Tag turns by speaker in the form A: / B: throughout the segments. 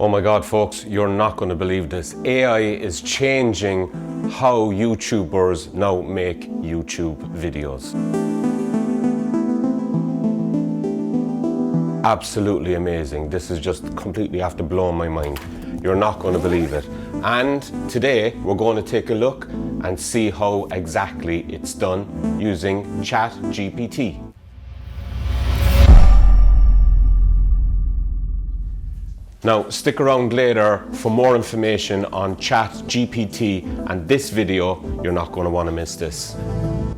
A: Oh my God, folks, you're not going to believe this. AI is changing how YouTubers now make YouTube videos. Absolutely amazing. This is just completely after blowing my mind. You're not going to believe it. And today we're going to take a look and see how exactly it's done using ChatGPT. Now, stick around later for more information on ChatGPT and this video. You're not going to want to miss this.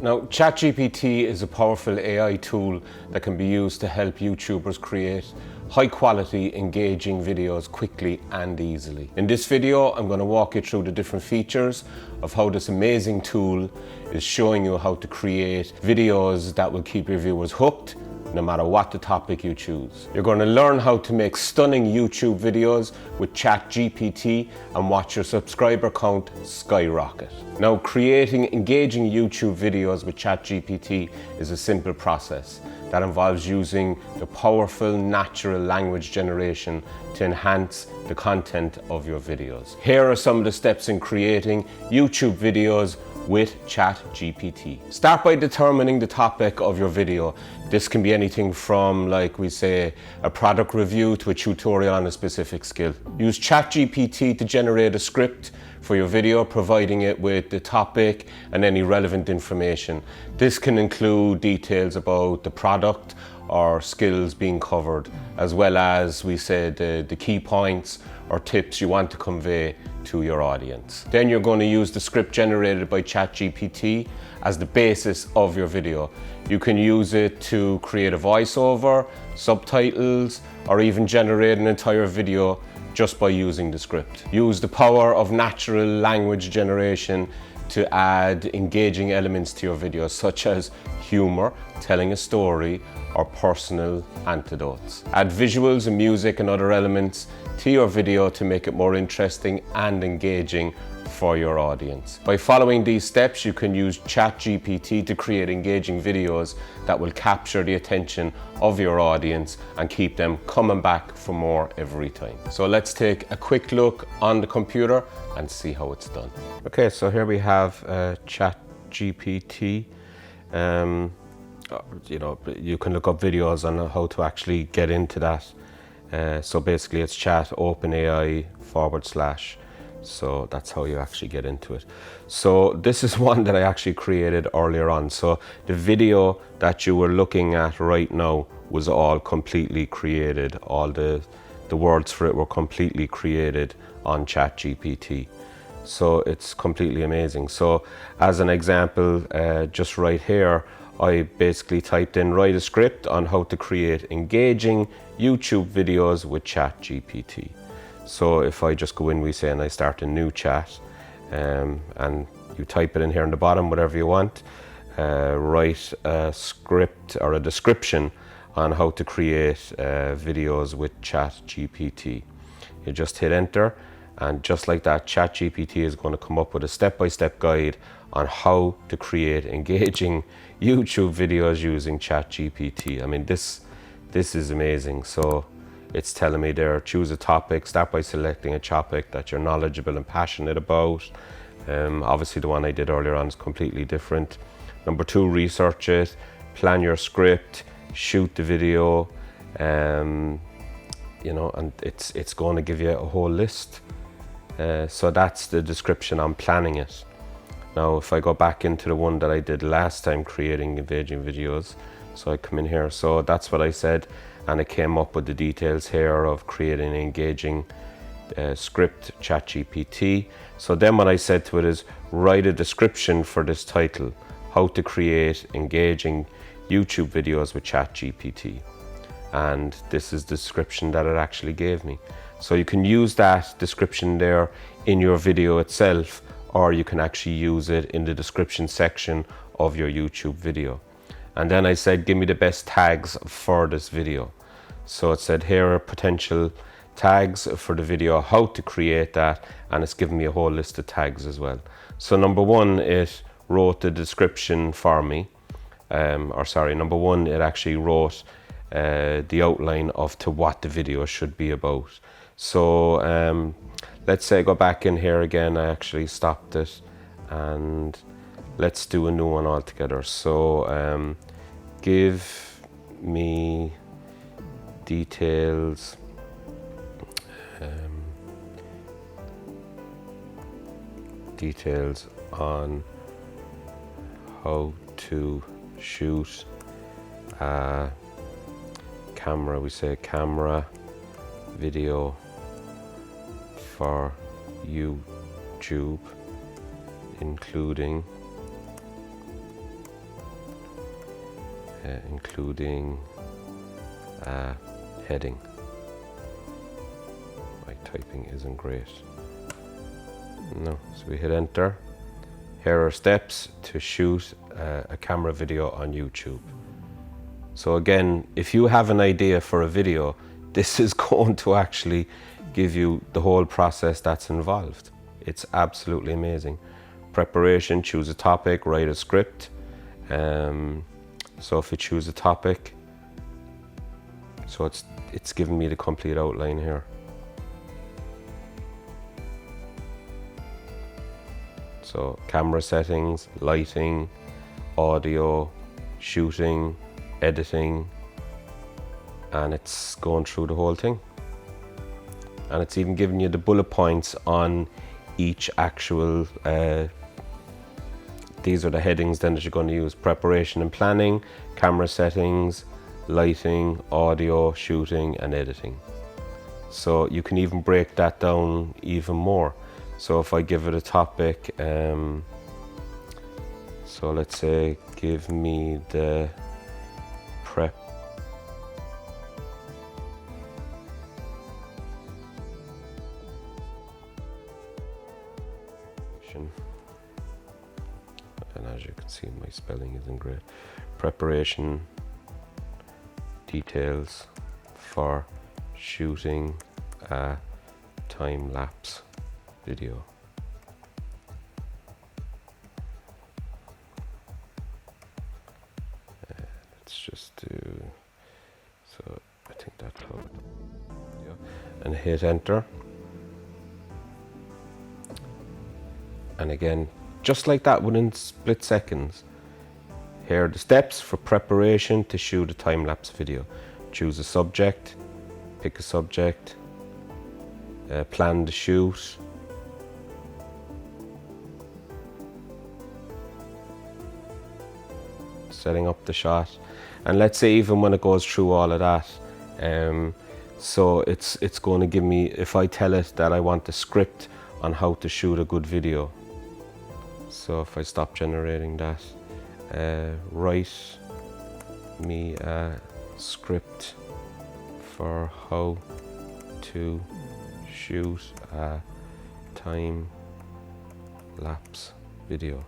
A: Now, ChatGPT is a powerful AI tool that can be used to help YouTubers create high-quality, engaging videos quickly and easily. In this video, I'm going to walk you through the different features of how this amazing tool is showing you how to create videos that will keep your viewers hooked no matter what the topic you choose. You're going to learn how to make stunning YouTube videos with ChatGPT and watch your subscriber count skyrocket. Now, creating engaging YouTube videos with ChatGPT is a simple process that involves using the powerful natural language generation to enhance the content of your videos. Here are some of the steps in creating YouTube videos with ChatGPT. Start by determining the topic of your video. This can be anything from, like we say, a product review to a tutorial on a specific skill. Use ChatGPT to generate a script for your video, providing it with the topic and any relevant information. This can include details about the product or skills being covered, as well as, we said, the key points or tips you want to convey to your audience. Then you're going to use the script generated by ChatGPT as the basis of your video. You can use it to create a voiceover, subtitles, or even generate an entire video just by using the script. Use the power of natural language generation to add engaging elements to your videos, such as humor, telling a story, or personal anecdotes. Add visuals and music and other elements to your video to make it more interesting and engaging for your audience. By following these steps, you can use ChatGPT to create engaging videos that will capture the attention of your audience and keep them coming back for more every time. So let's take a quick look on the computer and see how it's done. Okay, so here we have ChatGPT. You can look up videos on how to actually get into that. So basically it's chat OpenAI / so that's how you actually get into it. So this is one that I actually created earlier on. So the video that you were looking at right now was all completely created. All the words for it were completely created on ChatGPT. So it's completely amazing. So as an example, just right here, I basically typed in, write a script on how to create engaging YouTube videos with ChatGPT. So if I just go in, we say, and I start a new chat, and you type it in here in the bottom, whatever you want, write a script or a description on how to create videos with ChatGPT. You just hit enter, and just like that, ChatGPT is going to come up with a step-by-step guide on how to create engaging YouTube videos using ChatGPT. I mean, this is amazing. So it's telling me there, choose a topic, start by selecting a topic that you're knowledgeable and passionate about. Obviously the one I did earlier on is completely different. Number 2, research it, plan your script, shoot the video, and it's going to give you a whole list. So that's the description on planning it. Now, if I go back into the one that I did last time, creating engaging videos, so I come in here, so that's what I said, and it came up with the details here of creating an engaging script, ChatGPT. So then what I said to it is, write a description for this title, how to create engaging YouTube videos with ChatGPT. And this is the description that it actually gave me. So you can use that description there in your video itself, or you can actually use it in the description section of your YouTube video. And then I said, give me the best tags for this video. So it said, here are potential tags for the video, how to create that, and it's given me a whole list of tags as well. So number 1, it wrote the description for me. Number 1, it actually wrote the outline of to what the video should be about. So let's say I go back in here again, I actually stopped it, and let's do a new one altogether. So give me details details on how to shoot a camera, we say camera video for YouTube, including a heading. My typing isn't great. No, so we hit enter. Here are steps to shoot a camera video on YouTube. So again, if you have an idea for a video, this is going to actually give you the whole process that's involved. It's absolutely amazing. Preparation, choose a topic, write a script. So if you choose a topic, so it's giving me the complete outline here. So camera settings, lighting, audio, shooting, editing, and it's going through the whole thing. And it's even giving you the bullet points on each actual, these are the headings then that you're going to use: preparation and planning, camera settings, lighting, audio, shooting, and editing. So you can even break that down even more. So if I give it a topic, so let's say give me the prep and as you can see, my spelling isn't great. Preparation details for shooting a time-lapse video. Let's just do, so I think that's how, and hit enter. And again, just like that, within split seconds, here are the steps for preparation to shoot a time-lapse video. Choose a subject, pick a subject, plan the shoot, setting up the shot, and let's say even when it goes through all of that, so it's going to give me, if I tell it that I want the script on how to shoot a good video. So if I stop generating that, write me a script for how to shoot a time-lapse video.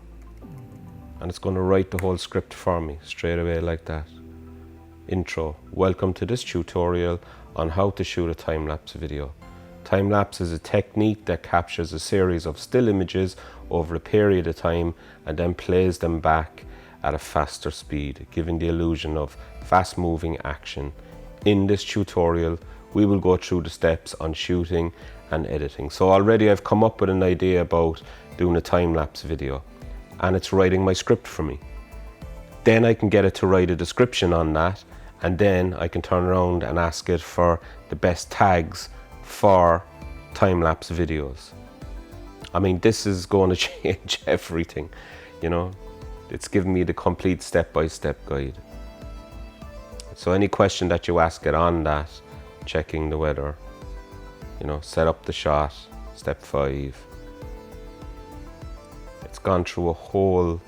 A: And it's going to write the whole script for me straight away like that. Intro. Welcome to this tutorial on how to shoot a time-lapse video. Time-lapse is a technique that captures a series of still images over a period of time and then plays them back at a faster speed, giving the illusion of fast-moving action. In this tutorial, we will go through the steps on shooting and editing. So already I've come up with an idea about doing a time-lapse video, and it's writing my script for me. Then I can get it to write a description on that, and then I can turn around and ask it for the best tags for time-lapse videos. I mean, this is going to change everything, you know. It's giving me the complete step-by-step guide. So any question that you ask it on that, checking the weather, you know, set up the shot, step 5. It's gone through a whole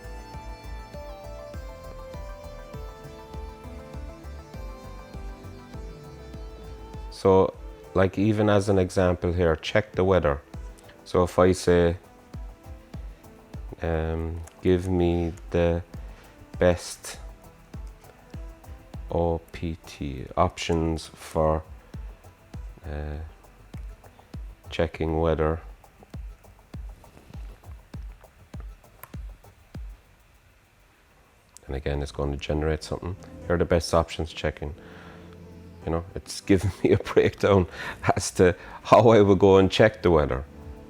A: so like even as an example here, check the weather. So if I say give me the best OPT options for checking weather and again it's going to generate something. Here are the best options checking. You know, it's giving me a breakdown as to how I would go and check the weather.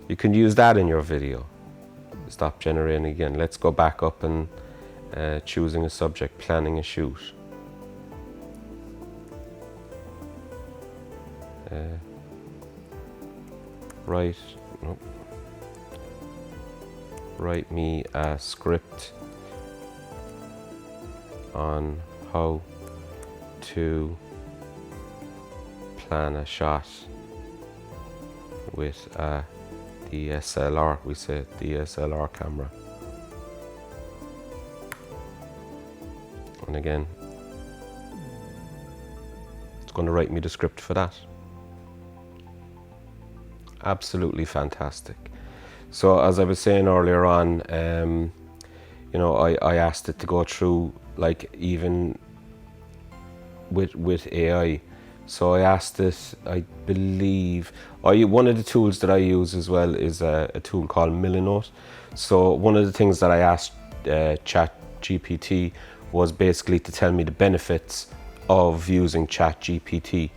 A: You can use that in your video. Stop generating again. Let's go back up and choosing a subject, planning a shoot. Write me a script on how to plan a shot with a DSLR, we say DSLR camera. And again, it's going to write me the script for that. Absolutely fantastic. So as I was saying earlier on, you know, I asked it to go through, like, even with AI. So I asked it, I believe, one of the tools that I use as well is a tool called Millinote. So one of the things that I asked ChatGPT was basically to tell me the benefits of using ChatGPT.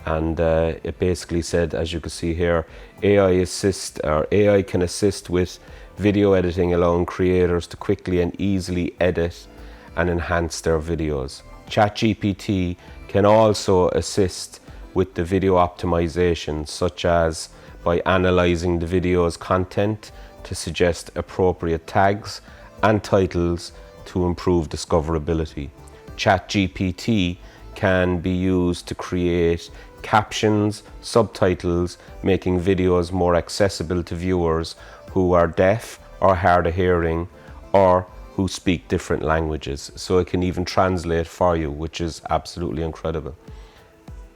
A: And it basically said, as you can see here, AI can assist with video editing, allowing creators to quickly and easily edit and enhance their videos. ChatGPT can also assist with the video optimization, such as by analyzing the video's content to suggest appropriate tags and titles to improve discoverability. ChatGPT can be used to create captions, subtitles, making videos more accessible to viewers who are deaf or hard of hearing or who speak different languages. So it can even translate for you, which is absolutely incredible.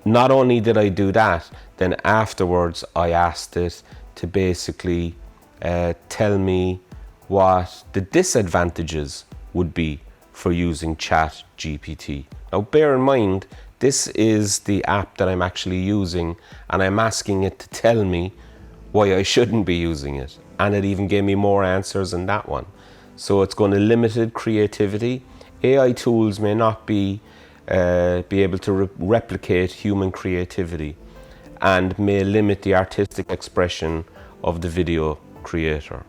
A: Not only did I do that, then afterwards I asked it to basically tell me what the disadvantages would be for using ChatGPT. Now bear in mind, this is the app that I'm actually using, and I'm asking it to tell me why I shouldn't be using it. And it even gave me more answers than that one. So it's going to limit creativity. AI tools may not be able to replicate human creativity and may limit the artistic expression of the video creator.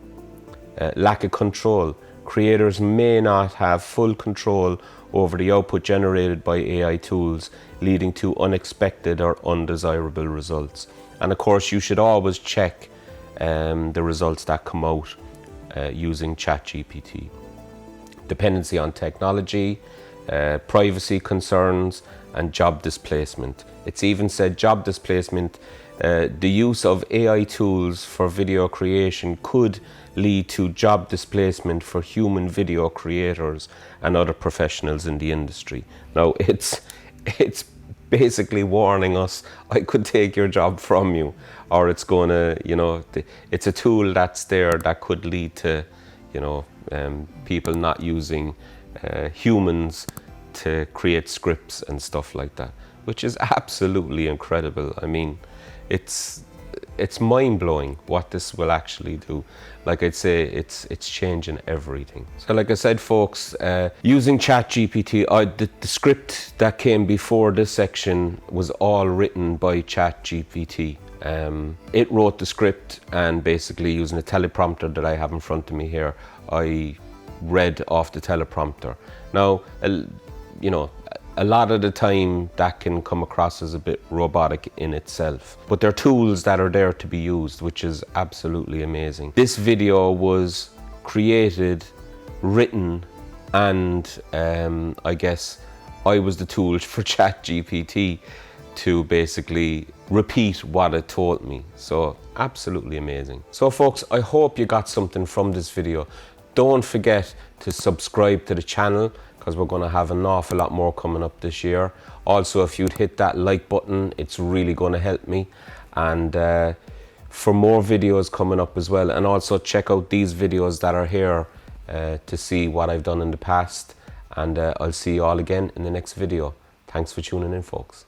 A: Lack of control. Creators may not have full control over the output generated by AI tools, leading to unexpected or undesirable results. And of course, you should always check the results that come out using ChatGPT. Dependency on technology, privacy concerns, and job displacement. It's even said job displacement, the use of AI tools for video creation could lead to job displacement for human video creators and other professionals in the industry. Now, it's basically warning us, I could take your job from you, or it's going to, you know, it's a tool that's there that could lead to, you know, people not using humans to create scripts and stuff like that, which is absolutely incredible. I mean, it's mind-blowing what this will actually do. Like I'd say, it's changing everything. So like I said, folks, using ChatGPT, the script that came before this section was all written by ChatGPT. It wrote the script, and basically using a teleprompter that I have in front of me here, I read off the teleprompter. Now, you know, a lot of the time that can come across as a bit robotic in itself, but there are tools that are there to be used, which is absolutely amazing. This video was created, written, and I guess I was the tool for ChatGPT to basically repeat what it told me. So absolutely amazing. So folks, I hope you got something from this video. Don't forget to subscribe to the channel, because we're going to have an awful lot more coming up this year. Also, if you'd hit that like button, it's really going to help me. And for more videos coming up as well. And also check out these videos that are here to see what I've done in the past. And I'll see you all again in the next video. Thanks for tuning in, folks.